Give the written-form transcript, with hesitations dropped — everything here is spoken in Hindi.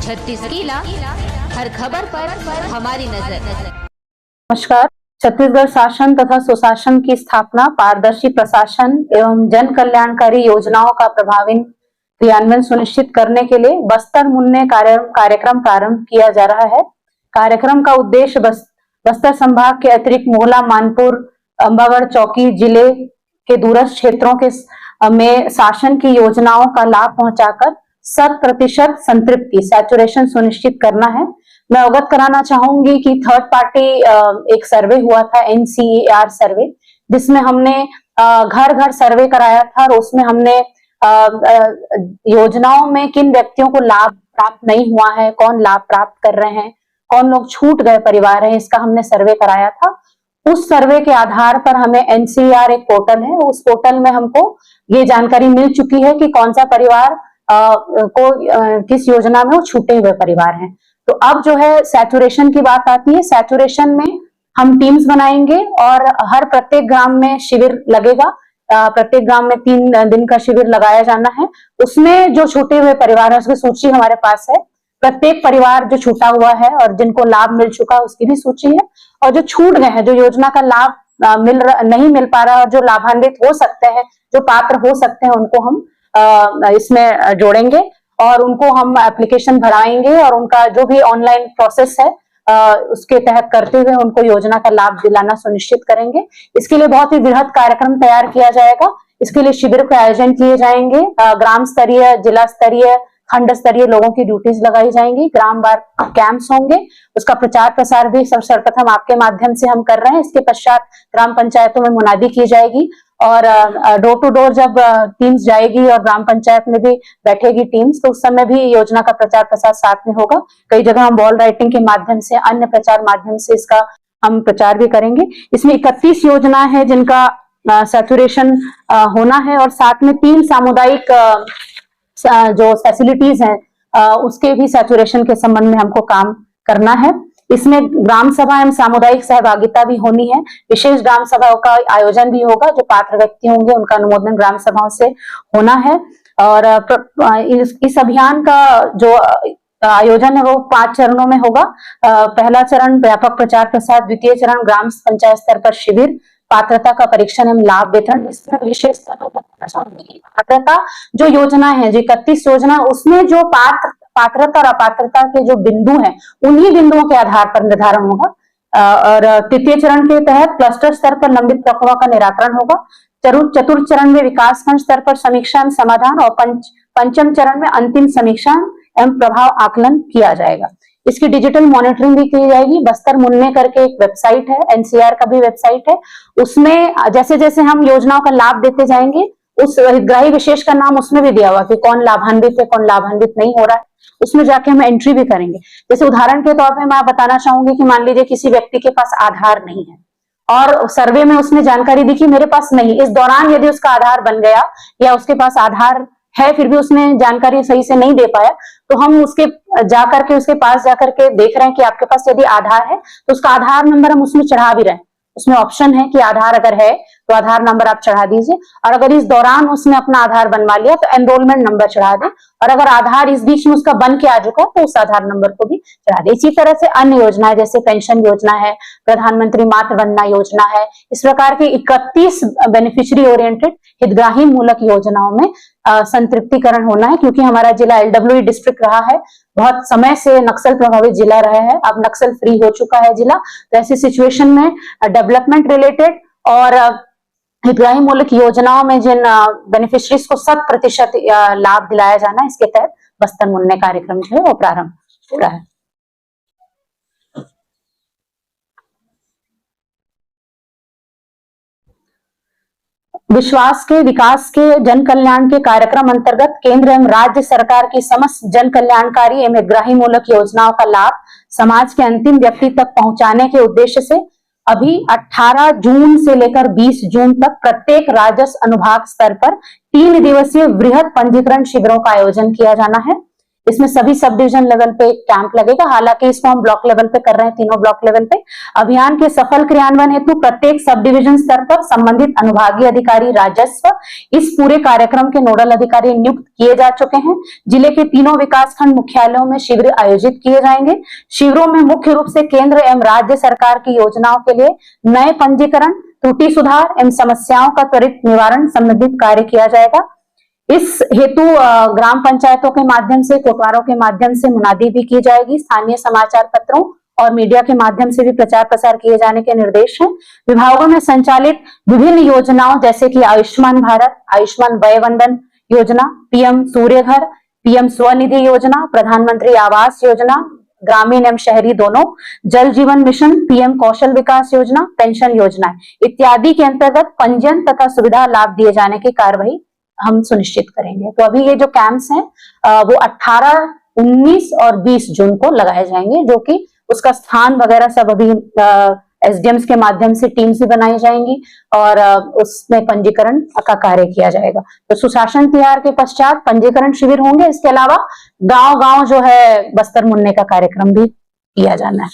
36 किला, हर खबर पर हमारी नजर। नमस्कार। छत्तीसगढ़ शासन तथा सुशासन की स्थापना, पारदर्शी प्रशासन एवं जन कल्याणकारी योजनाओं का प्रभावी क्रियान्वयन सुनिश्चित करने के लिए बस्तर मुन्ने कार्यक्रम प्रारंभ किया जा रहा है। कार्यक्रम का उद्देश्य बस्तर संभाग के अतिरिक्त मोहला, मानपुर, अंबागढ़, चौकी जिले के दूरस्थ क्षेत्रों के में शासन की योजनाओं का लाभ पहुंचाकर 100% संतृप्ति सैचुरेशन सुनिश्चित करना है। मैं अवगत कराना चाहूंगी कि थर्ड पार्टी एक सर्वे हुआ था, NCER सर्वे, जिसमें हमने घर घर सर्वे कराया था और उसमें हमने योजनाओं में किन व्यक्तियों को लाभ प्राप्त नहीं हुआ है, कौन लाभ प्राप्त कर रहे हैं, कौन लोग छूट गए परिवार हैं, इसका हमने सर्वे कराया था। उस सर्वे के आधार पर हमें NCER एक पोर्टल है, उस पोर्टल में हमको ये जानकारी मिल चुकी है कि कौन सा परिवार को किस योजना में वो छूटे हुए परिवार हैं। तो अब जो है सैचुरेशन की बात आती है। सैचुरेशन में हम टीम्स बनाएंगे और हर प्रत्येक ग्राम में शिविर लगेगा। प्रत्येक ग्राम में 3 दिन का शिविर लगाया जाना है। उसमें जो छूटे हुए परिवार है उसकी सूची हमारे पास है। प्रत्येक परिवार जो छूटा हुआ है और जिनको लाभ मिल चुका है उसकी भी सूची है, और जो छूट गए हैं, जो योजना का लाभ नहीं मिल पा रहा है और जो लाभान्वित हो सकते हैं, जो पात्र हो सकते हैं, उनको हम इसमें जोड़ेंगे और उनको हम एप्लीकेशन भराएंगे और उनका जो भी ऑनलाइन प्रोसेस है उसके तहत करते हुए उनको योजना का लाभ दिलाना सुनिश्चित करेंगे। इसके लिए बहुत ही वृहद कार्यक्रम तैयार किया जाएगा। इसके लिए शिविर के आयोजन किए जाएंगे। ग्राम स्तरीय, जिला स्तरीय, खंड स्तरीय लोगों की ड्यूटीज लगाई जाएंगी। ग्राम वार कैंप्स होंगे। उसका प्रचार प्रसार भी सर्वप्रथम आपके माध्यम से हम कर रहे हैं। इसके पश्चात ग्राम पंचायतों में मुनादी की जाएगी और डोर टू डोर जब टीम्स जाएगी और ग्राम पंचायत में भी बैठेगी टीम्स, तो उस समय भी योजना का प्रचार प्रसार साथ में होगा। कई जगह हम वॉल राइटिंग के माध्यम से, अन्य प्रचार माध्यम से इसका हम प्रचार भी करेंगे। इसमें 31 योजना है जिनका सैचुरेशन होना है और साथ में 3 सामुदायिक जो फैसिलिटीज हैं उसके भी सैचुरेशन के संबंध में हमको काम करना है। इसमें ग्राम सभा एवं सामुदायिक सहभागिता भी होनी है। विशेष ग्राम सभाओं का आयोजन भी होगा। जो पात्र व्यक्ति होंगे उनका अनुमोदन ग्राम सभाओं से होना है। और इस अभियान का जो आयोजन है वो 5 चरणों में होगा। पहला चरण व्यापक प्रचार प्रसार, द्वितीय चरण ग्राम पंचायत स्तर पर शिविर, पात्रता का परीक्षण एवं लाभ वितरण। इसमें विशेष पात्रता जो योजना है, जो 31 योजना, उसमें जो पात्रता और अपात्रता के जो बिंदु हैं उन्हीं बिंदुओं के आधार पर निर्धारण होगा। और तृतीय चरण के तहत क्लस्टर स्तर पर लंबित प्रकरणों का निराकरण होगा। चतुर्थ चरण में विकास खंड स्तर पर समीक्षा एवं समाधान और पंचम चरण में अंतिम समीक्षा एवं प्रभाव आकलन किया जाएगा। इसकी डिजिटल मॉनिटरिंग भी की जाएगी। बस्तर मुन्ने करके एक वेबसाइट है, NCR का भी वेबसाइट है। उसमें जैसे जैसे हम योजनाओं का लाभ देते जाएंगे उस हितग्राही विशेष का नाम उसमें भी दिया हुआ कि कौन लाभान्वित है, कौन लाभान्वित नहीं हो रहा है, उसमें जाके हम एंट्री भी करेंगे। जैसे उदाहरण के तौर पे मैं बताना चाहूंगी कि मान लीजिए किसी व्यक्ति के पास आधार नहीं है और सर्वे में उसने जानकारी दी कि मेरे पास नहीं। इस दौरान यदि उसका आधार बन गया या उसके पास आधार है फिर भी उसने जानकारी सही से नहीं दे पाया, तो हम उसके पास जाकर के देख रहे हैं कि आपके पास यदि आधार है तो उसका आधार नंबर हम उसमें चढ़ा भी रहे हैं। उसमें ऑप्शन है कि आधार अगर है तो आधार नंबर आप चढ़ा दीजिए, और अगर इस दौरान उसने अपना आधार बनवा लिया तो एनरोलमेंट नंबर चढ़ा दे, और अगर आधार इस बीच में उसका बन के आ चुका तो उस आधार नंबर को भी चढ़ा दे। इसी तरह से अन्य योजनाएं जैसे पेंशन योजना है, प्रधानमंत्री मातृ वंदना योजना है, इस प्रकार की 31 बेनिफिशियरी ओरिएंटेड हितग्राही मूलक योजनाओं में संतृप्तिकरण होना है। क्योंकि हमारा जिला LWE डिस्ट्रिक्ट रहा है, बहुत समय से नक्सल प्रभावित जिला रहा है, अब नक्सल फ्री हो चुका है जिला। तो ऐसी सिचुएशन में डेवलपमेंट रिलेटेड और हितग्राही मूलक योजनाओं में जिन बेनिफिशरीज को 100% लाभ दिलाया जाना है, इसके तहत बस्तर मुन्ने कार्यक्रम जो है वो प्रारंभ हो रहा है। विश्वास के विकास के जन कल्याण के कार्यक्रम अंतर्गत केंद्र एवं राज्य सरकार की समस्त जन कल्याणकारी एवं हितग्राही मूलक योजनाओं का लाभ समाज के अंतिम व्यक्ति तक पहुंचाने के उद्देश्य से अभी 18 जून से लेकर 20 जून तक प्रत्येक राजस्व अनुभाग स्तर पर 3 दिवसीय वृहद पंजीकरण शिविरों का आयोजन किया जाना है। इसमें सभी सब डिवीजन लेवल पे कैंप लगेगा। हालांकि इसको हम ब्लॉक लेवल पे कर रहे हैं, तीनों ब्लॉक लेवल पे। अभियान के सफल क्रियान्वयन हेतु प्रत्येक सब डिवीजन स्तर पर संबंधित अनुभागीय अधिकारी राजस्व इस पूरे कार्यक्रम के नोडल अधिकारी नियुक्त किए जा चुके हैं। जिले के तीनों विकासखंड मुख्यालयों में शिविर आयोजित किए जाएंगे। शिविरों में मुख्य रूप से केंद्र एवं राज्य सरकार की योजनाओं के लिए नए पंजीकरण, त्रुटि सुधार एवं समस्याओं का त्वरित निवारण संबंधित कार्य किया जाएगा। इस हेतु ग्राम पंचायतों के माध्यम से, कोटवारों के माध्यम से मुनादी भी की जाएगी। स्थानीय समाचार पत्रों और मीडिया के माध्यम से भी प्रचार प्रसार किए जाने के निर्देश हैं। विभागों में संचालित विभिन्न योजनाओं जैसे कि आयुष्मान भारत, आयुष्मान वय वंदन योजना, पीएम सूर्य घर, पीएम स्वनिधि योजना, प्रधानमंत्री आवास योजना, ग्रामीण एवं शहरी दोनों, जल जीवन मिशन, पीएम कौशल विकास योजना, पेंशन योजना इत्यादि के अंतर्गत पंजीयन तथा सुविधा लाभ दिए जाने की कार्रवाई हम सुनिश्चित करेंगे। तो अभी ये जो कैंप्स हैं वो 18, 19 और 20 जून को लगाए जाएंगे, जो कि उसका स्थान वगैरह सब अभी एसडीएम्स के माध्यम से टीम्स भी बनाई जाएंगी और उसमें पंजीकरण का कार्य किया जाएगा। तो सुशासन तिहार के पश्चात पंजीकरण शिविर होंगे। इसके अलावा गांव-गांव जो है बस्तर मुनने का कार्यक्रम भी किया जाना है।